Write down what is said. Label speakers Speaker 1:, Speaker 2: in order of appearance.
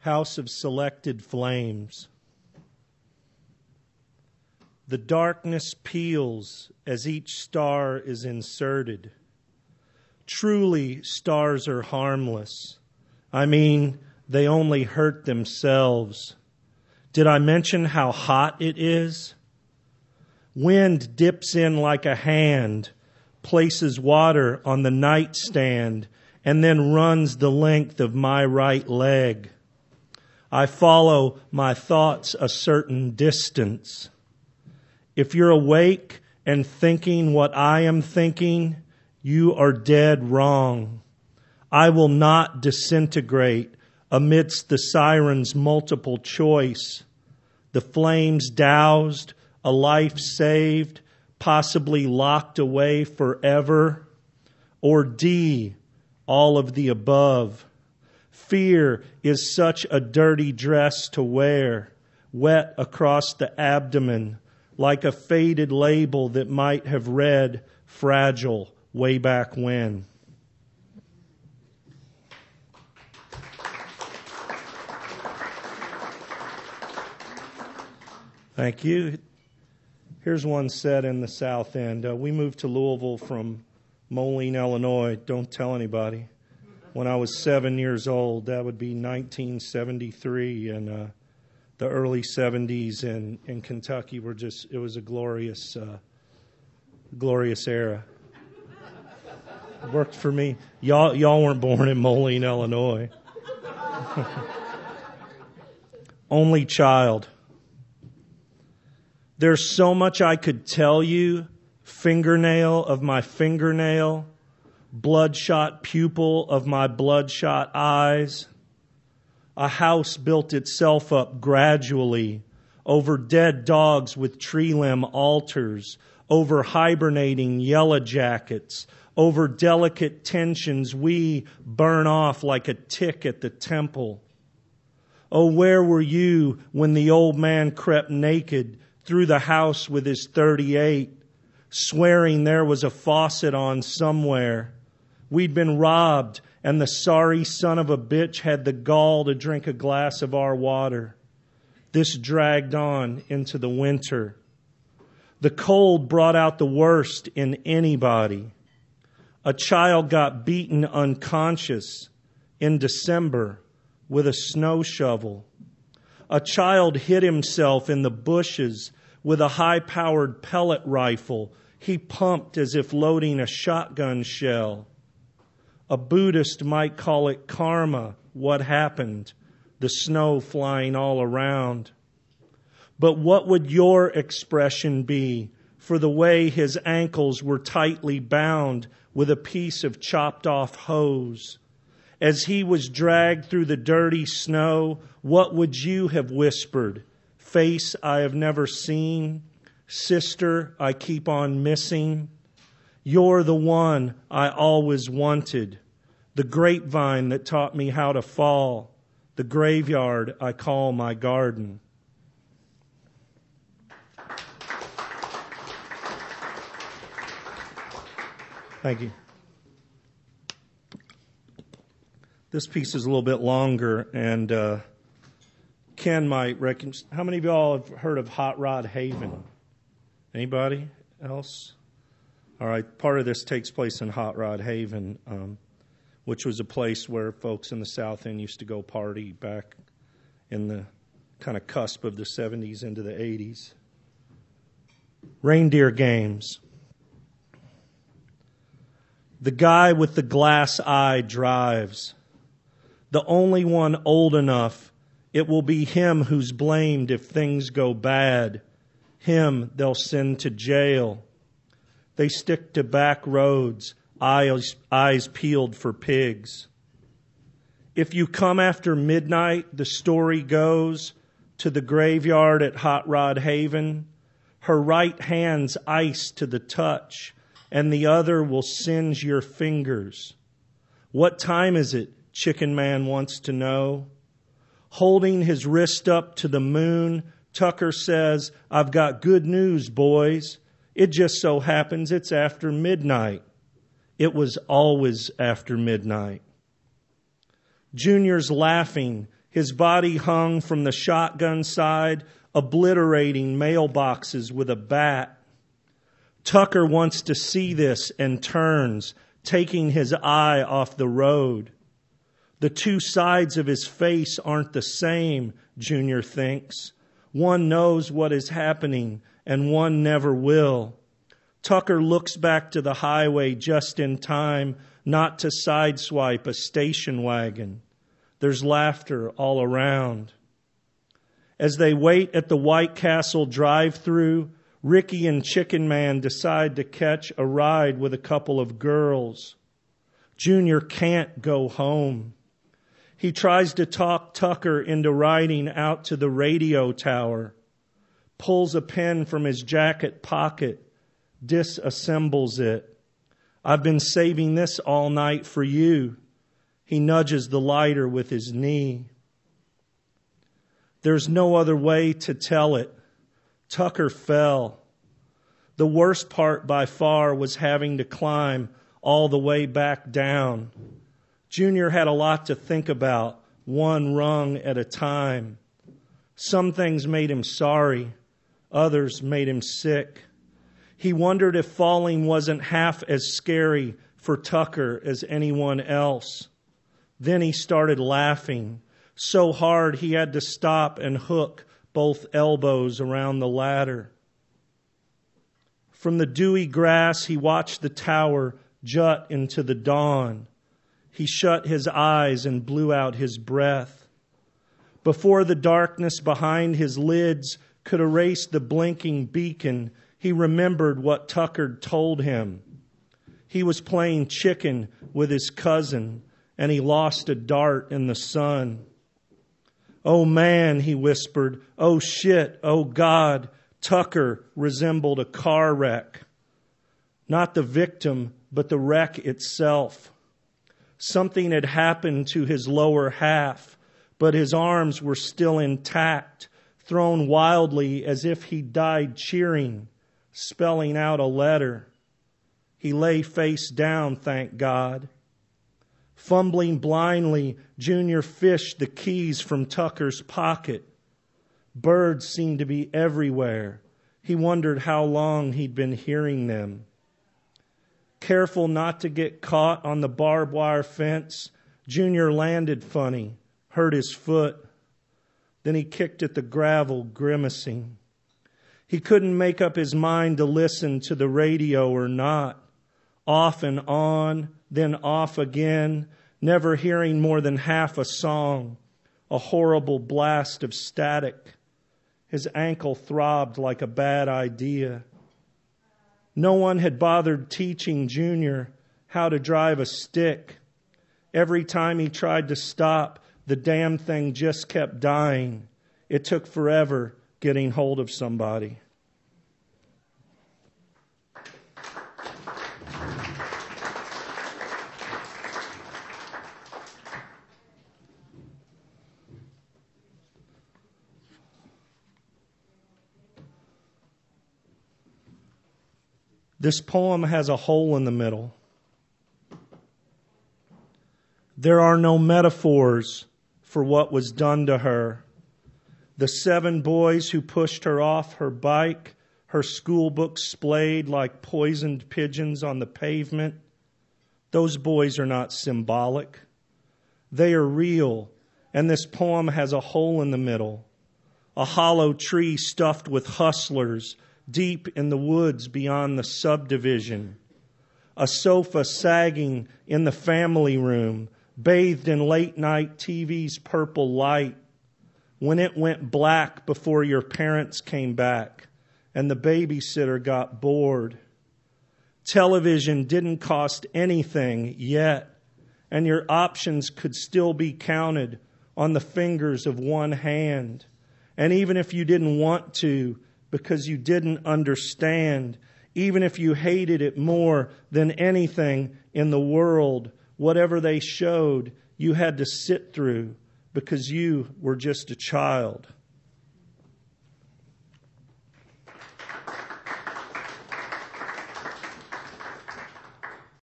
Speaker 1: house of selected flames. The darkness peals as each star is inserted. Truly, stars are harmless. I mean, they only hurt themselves. Did I mention how hot it is? Wind dips in like a hand, places water on the nightstand, and then runs the length of my right leg. I follow my thoughts a certain distance. If you're awake and thinking what I am thinking, you are dead wrong. I will not disintegrate amidst the siren's multiple choice. The flames doused, a life saved, possibly locked away forever. Or D, all of the above. Fear is such a dirty dress to wear, wet across the abdomen, like a faded label that might have read fragile way back when. Thank you. Here's one said in the South End. We moved to Louisville from Moline, Illinois. Don't tell anybody. When I was 7 years old, that would be 1973, and the early 70s in Kentucky were it was a glorious era. It worked for me. Y'all weren't born in Moline, Illinois. Only child. There's so much I could tell you. Fingernail of my fingernail. Bloodshot pupil of my bloodshot eyes. A house built itself up gradually over dead dogs with tree limb altars, over hibernating yellow jackets, over delicate tensions we burn off like a tick at the temple. Oh, where were you when the old man crept naked through the house with his 38, swearing there was a faucet on somewhere? We'd been robbed, and the sorry son of a bitch had the gall to drink a glass of our water. This dragged on into the winter. The cold brought out the worst in anybody. A child got beaten unconscious in December with a snow shovel. A child hit himself in the bushes with a high-powered pellet rifle he pumped as if loading a shotgun shell. A Buddhist might call it karma, what happened, the snow flying all around. But what would your expression be for the way his ankles were tightly bound with a piece of chopped off hose? As he was dragged through the dirty snow, what would you have whispered? Face I have never seen, sister I keep on missing. You're the one I always wanted, the grapevine that taught me how to fall, the graveyard I call my garden. Thank you. This piece is a little bit longer, and Ken might reckon. How many of y'all have heard of Hot Rod Haven? Anybody else? All right, part of this takes place in Hot Rod Haven, which was a place where folks in the South End used to go party back in the kind of cusp of the 70s into the 80s. Reindeer games. The guy with the glass eye drives. The only one old enough, it will be him who's blamed if things go bad. Him they'll send to jail. They stick to back roads, eyes peeled for pigs. If you come after midnight, the story goes, to the graveyard at Hot Rod Haven, her right hand's ice to the touch, and the other will singe your fingers. What time is it? Chicken Man wants to know. Holding his wrist up to the moon, Tucker says, I've got good news, boys. It just so happens it's after midnight. It was always after midnight. Junior's laughing, His body hung from the shotgun side, obliterating mailboxes with a bat. Tucker wants to see this and turns, taking his eye off the road. The two sides of his face aren't the same, Junior thinks. One knows what is happening, and one never will. Tucker looks back to the highway just in time not to sideswipe a station wagon. There's laughter all around. As they wait at the White Castle drive-thru, Ricky and Chicken Man decide to catch a ride with a couple of girls. Junior can't go home. He tries to talk Tucker into riding out to the radio tower, pulls a pen from his jacket pocket, disassembles it. I've been saving this all night for you. He nudges the lighter with his knee. There's no other way to tell it. Tucker fell. The worst part by far was having to climb all the way back down. Junior had a lot to think about, one rung at a time. Some things made him sorry. Others made him sick. He wondered if falling wasn't half as scary for Tucker as anyone else. Then he started laughing, so hard he had to stop and hook both elbows around the ladder. From the dewy grass, he watched the tower jut into the dawn. He shut his eyes and blew out his breath. Before the darkness behind his lids could erase the blinking beacon, he remembered what Tucker told him. He was playing chicken with his cousin, and he lost a dart in the sun. Oh man, he whispered. Oh shit, oh God. Tucker resembled a car wreck. Not the victim, but the wreck itself. Something had happened to his lower half, but his arms were still intact, thrown wildly as if he died cheering, spelling out a letter. He lay face down, thank God. Fumbling blindly, Junior fished the keys from Tucker's pocket. Birds seemed to be everywhere. He wondered how long he'd been hearing them. Careful not to get caught on the barbed wire fence, Junior landed funny, hurt his foot. Then he kicked at the gravel, grimacing. He couldn't make up his mind to listen to the radio or not. Off and on, then off again, never hearing more than half a song, a horrible blast of static. His ankle throbbed like a bad idea. No one had bothered teaching Junior how to drive a stick. Every time he tried to stop, the damn thing just kept dying. It took forever getting hold of somebody. This poem has a hole in the middle. There are no metaphors for what was done to her. The 7 boys who pushed her off her bike, her school books splayed like poisoned pigeons on the pavement. Those boys are not symbolic. They are real, and this poem has a hole in the middle. A hollow tree stuffed with hustlers deep in the woods beyond the subdivision. A sofa sagging in the family room, bathed in late-night TV's purple light. When it went black before your parents came back and the babysitter got bored. Television didn't cost anything yet, and your options could still be counted on the fingers of one hand. And even if you didn't want to, because you didn't understand, even if you hated it more than anything in the world, whatever they showed, you had to sit through because you were just a child.